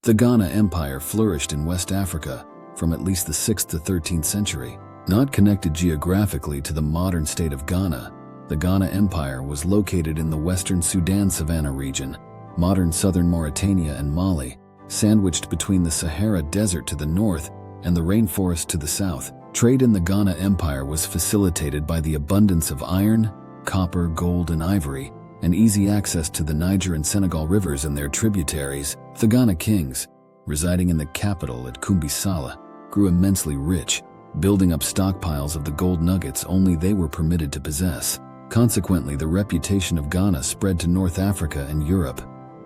The Ghana Empire flourished in West Africa from at least the 6th to 13th century. Not connected geographically to the modern state of Ghana, the Ghana Empire was located in the western Sudan Savannah region, modern southern Mauritania and Mali, sandwiched between the Sahara Desert to the north and the rainforest to the south. Trade in the Ghana Empire was facilitated by the abundance of iron, copper, gold, and ivory, and easy access to the Niger and Senegal rivers and their tributaries. The Ghana kings, residing in the capital at Kumbisala, grew immensely rich, building up stockpiles of the gold nuggets only they were permitted to possess. Consequently, the reputation of Ghana spread to North Africa and Europe,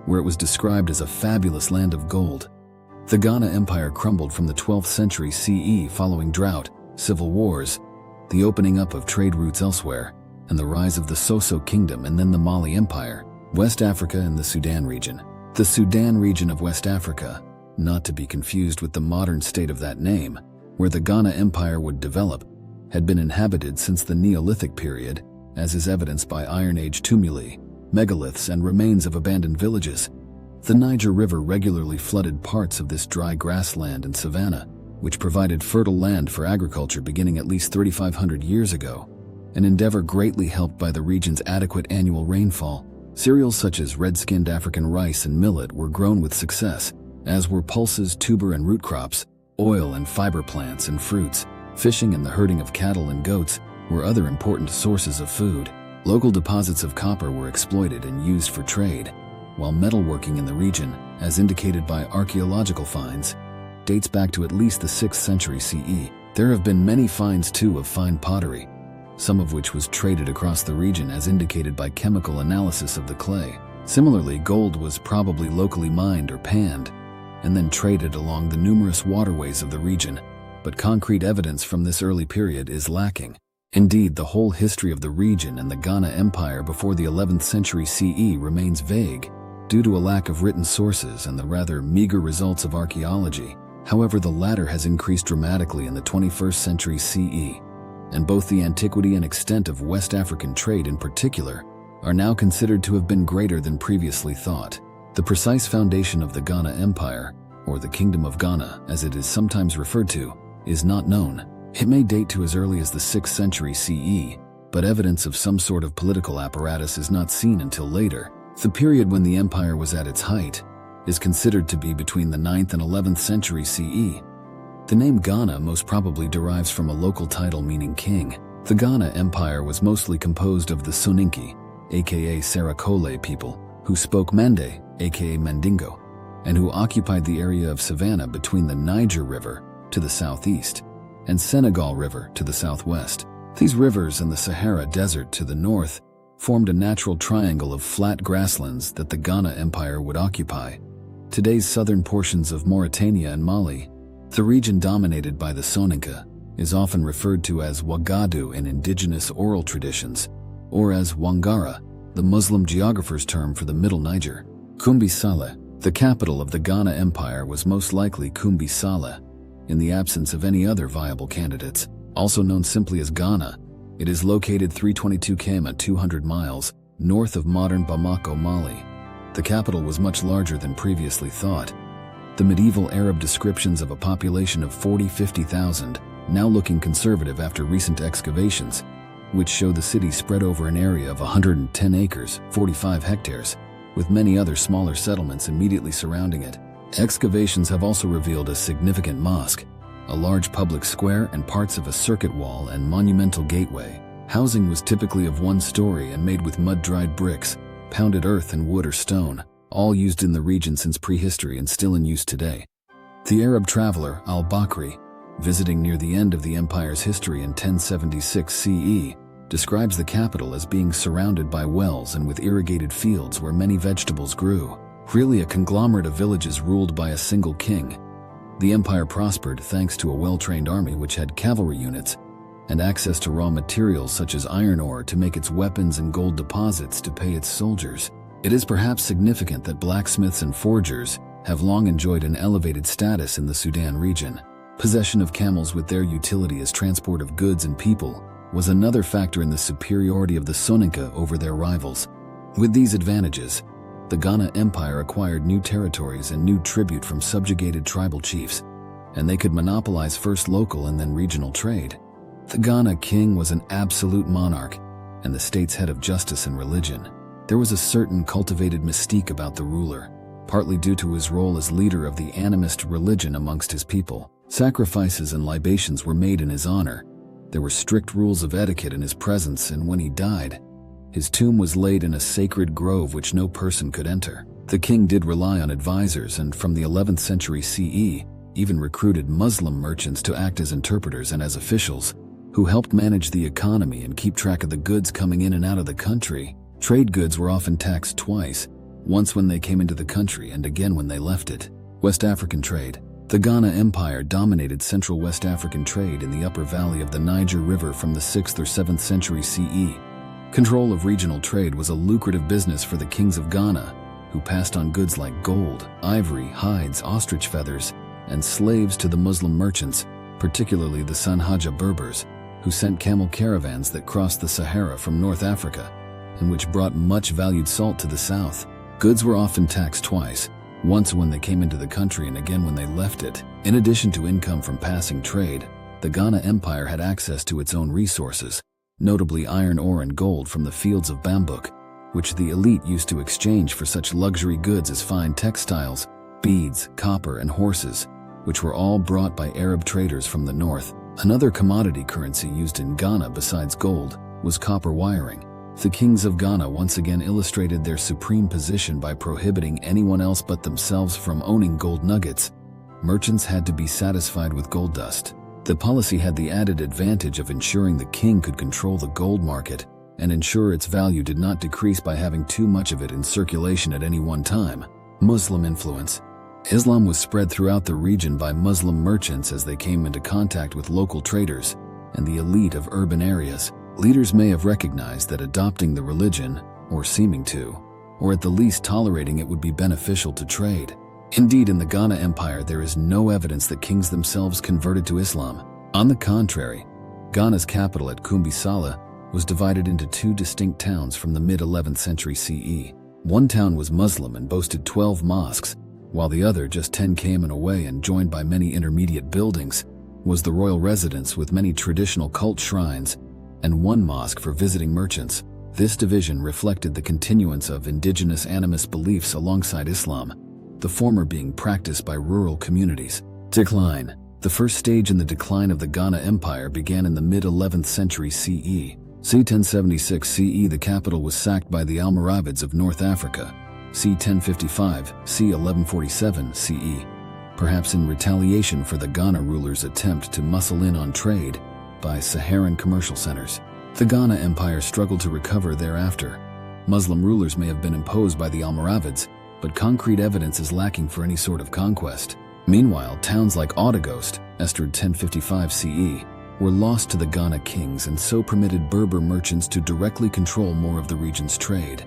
where it was described as a fabulous land of gold. The Ghana Empire crumbled from the 12th century CE following drought, civil wars, the opening up of trade routes elsewhere, and the rise of the Soso Kingdom and then the Mali Empire. West Africa and the Sudan region. The Sudan region of West Africa, not to be confused with the modern state of that name, where the Ghana Empire would develop, had been inhabited since the Neolithic period, as is evidenced by Iron Age tumuli, megaliths, and remains of abandoned villages. The Niger River regularly flooded parts of this dry grassland and savanna, which provided fertile land for agriculture beginning at least 3,500 years ago, an endeavor greatly helped by the region's adequate annual rainfall. Cereals such as red-skinned African rice and millet were grown with success, as were pulses, tuber and root crops, oil and fiber plants and fruits. Fishing and the herding of cattle and goats were other important sources of food. Local deposits of copper were exploited and used for trade, while metalworking in the region, as indicated by archaeological finds, dates back to at least the 6th century CE. There have been many finds too of fine pottery, some of which was traded across the region as indicated by chemical analysis of the clay. Similarly, gold was probably locally mined or panned, and then traded along the numerous waterways of the region, but concrete evidence from this early period is lacking. Indeed, the whole history of the region and the Ghana Empire before the 11th century CE remains vague, due to a lack of written sources and the rather meager results of archaeology. However, the latter has increased dramatically in the 21st century CE, and both the antiquity and extent of West African trade in particular are now considered to have been greater than previously thought. The precise foundation of the Ghana Empire, or the Kingdom of Ghana as it is sometimes referred to, is not known. It may date to as early as the 6th century CE, but evidence of some sort of political apparatus is not seen until later. The period when the empire was at its height is considered to be between the 9th and 11th century CE. The name Ghana most probably derives from a local title meaning king. The Ghana Empire was mostly composed of the Soninke, aka Sarakole people, who spoke Mande, aka Mandingo, and who occupied the area of savanna between the Niger River to the southeast and Senegal River to the southwest. These rivers and the Sahara Desert to the north formed a natural triangle of flat grasslands that the Ghana Empire would occupy. Today's southern portions of Mauritania and Mali, the region dominated by the Soninka, is often referred to as Wagadu in indigenous oral traditions, or as Wangara, the Muslim geographer's term for the Middle Niger. Kumbisala, the capital of the Ghana Empire, was most likely Kumbisala, in the absence of any other viable candidates. Also known simply as Ghana, it is located 322 km 200 miles north of modern Bamako, Mali. The capital was much larger than previously thought. The medieval Arab descriptions of a population of 40-50,000, now looking conservative after recent excavations, which show the city spread over an area of 110 acres, 45 hectares, with many other smaller settlements immediately surrounding it. Excavations have also revealed a significant mosque, a large public square, and parts of a circuit wall and monumental gateway. Housing was typically of one story and made with mud-dried bricks, pounded earth and wood or stone, all used in the region since prehistory and still in use today. The Arab traveler al-Bakri, visiting near the end of the empire's history in 1076 CE, describes the capital as being surrounded by wells and with irrigated fields where many vegetables grew. Really a conglomerate of villages ruled by a single king. The empire prospered thanks to a well-trained army which had cavalry units and access to raw materials such as iron ore to make its weapons and gold deposits to pay its soldiers. It is perhaps significant that blacksmiths and forgers have long enjoyed an elevated status in the Sudan region. Possession of camels with their utility as transport of goods and people was another factor in the superiority of the Soninka over their rivals. With these advantages, the Ghana Empire acquired new territories and new tribute from subjugated tribal chiefs, and they could monopolize first local and then regional trade. The Ghana king was an absolute monarch, and the state's head of justice and religion. There was a certain cultivated mystique about the ruler, partly due to his role as leader of the animist religion amongst his people. Sacrifices and libations were made in his honor. There were strict rules of etiquette in his presence, and when he died, his tomb was laid in a sacred grove which no person could enter. The king did rely on advisors, and from the 11th century CE, even recruited Muslim merchants to act as interpreters and as officials, who helped manage the economy and keep track of the goods coming in and out of the country. Trade goods were often taxed twice, once when they came into the country and again when they left it. West African trade. The Ghana Empire dominated Central West African trade in the upper valley of the Niger River from the 6th or 7th century CE. Control of regional trade was a lucrative business for the kings of Ghana, who passed on goods like gold, ivory, hides, ostrich feathers, and slaves to the Muslim merchants, particularly the Sanhaja Berbers, who sent camel caravans that crossed the Sahara from North Africa, and which brought much valued salt to the south. Goods were often taxed twice, once when they came into the country and again when they left it. In addition to income from passing trade, the Ghana Empire had access to its own resources, notably iron ore and gold from the fields of Bambouk, which the elite used to exchange for such luxury goods as fine textiles, beads, copper, and horses, which were all brought by Arab traders from the north. Another commodity currency used in Ghana besides gold was copper wiring. The kings of Ghana once again illustrated their supreme position by prohibiting anyone else but themselves from owning gold nuggets. Merchants had to be satisfied with gold dust. The policy had the added advantage of ensuring the king could control the gold market and ensure its value did not decrease by having too much of it in circulation at any one time. Muslim influence. Islam was spread throughout the region by Muslim merchants as they came into contact with local traders and the elite of urban areas. Leaders may have recognized that adopting the religion, or seeming to, or at the least tolerating it would be beneficial to trade. Indeed, in the Ghana Empire there is no evidence that kings themselves converted to Islam. On the contrary, Ghana's capital at Kumbisala was divided into two distinct towns from the mid-11th century CE. One town was Muslim and boasted 12 mosques, while the other, just 10 km away and joined by many intermediate buildings, was the royal residence with many traditional cult shrines and one mosque for visiting merchants. This division reflected the continuance of indigenous animist beliefs alongside Islam, the former being practiced by rural communities. Decline. The first stage in the decline of the Ghana Empire began in the mid-11th century CE. C. 1076 CE, the capital was sacked by the Almoravids of North Africa. C. 1055, C. 1147 CE, perhaps in retaliation for the Ghana rulers' attempt to muscle in on trade by Saharan commercial centers. The Ghana Empire struggled to recover thereafter. Muslim rulers may have been imposed by the Almoravids, but concrete evidence is lacking for any sort of conquest. Meanwhile, towns like Ouagadougou, Estrad 1055 CE, were lost to the Ghana kings and so permitted Berber merchants to directly control more of the region's trade.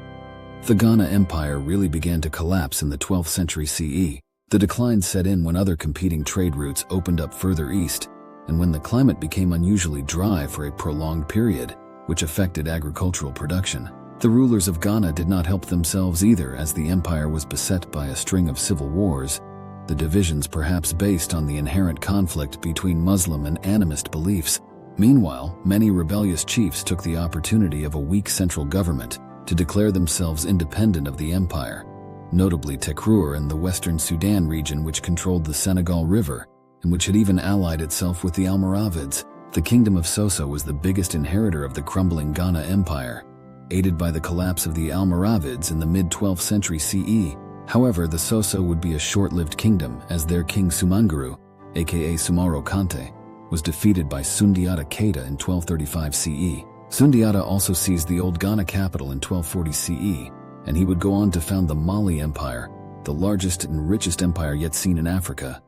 The Ghana Empire really began to collapse in the 12th century CE. The decline set in when other competing trade routes opened up further east, and when the climate became unusually dry for a prolonged period, which affected agricultural production. The rulers of Ghana did not help themselves either, as the empire was beset by a string of civil wars, the divisions perhaps based on the inherent conflict between Muslim and animist beliefs. Meanwhile, many rebellious chiefs took the opportunity of a weak central government to declare themselves independent of the empire, notably Tekrur and the Western Sudan region, which controlled the Senegal River, and which had even allied itself with the Almoravids. The kingdom of Soso was the biggest inheritor of the crumbling Ghana Empire, aided by the collapse of the Almoravids in the mid-12th century CE. However, the Soso would be a short-lived kingdom, as their king Sumanguru, aka Sumaro Kante, was defeated by Sundiata Keita in 1235 CE. Sundiata also seized the old Ghana capital in 1240 CE, and he would go on to found the Mali Empire, the largest and richest empire yet seen in Africa.